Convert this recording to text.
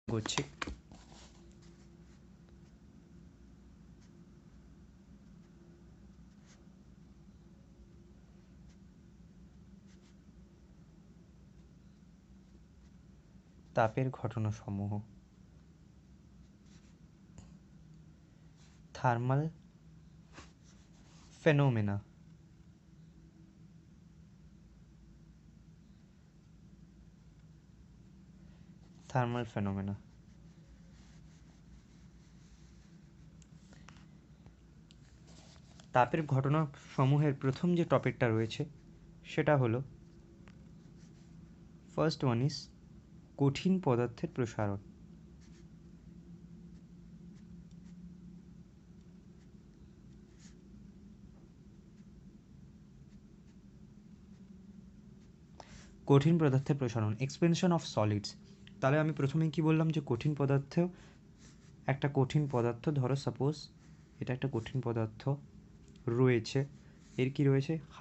করছি। তাপের ঘটনাসমূহ। Thermal phenomena. Thermal phenomena. তাপের ঘটনা সমূহের প্রথম যে টপিকটা রয়েছে সেটা হলো ফার্স্ট ওয়ান ইজ কঠিন পদার্থের প্রসারণ। কঠিন পদার্থের প্রসারণ, এক্সপেনশন অফ সলিডস। তাহলে আমি প্রথমেই কি বললাম যে কঠিন পদার্থেও একটা কঠিন পদার্থ, ধরো সাপোজ এটা একটা কঠিন পদার্থ রয়েছে, এর কি রয়েছে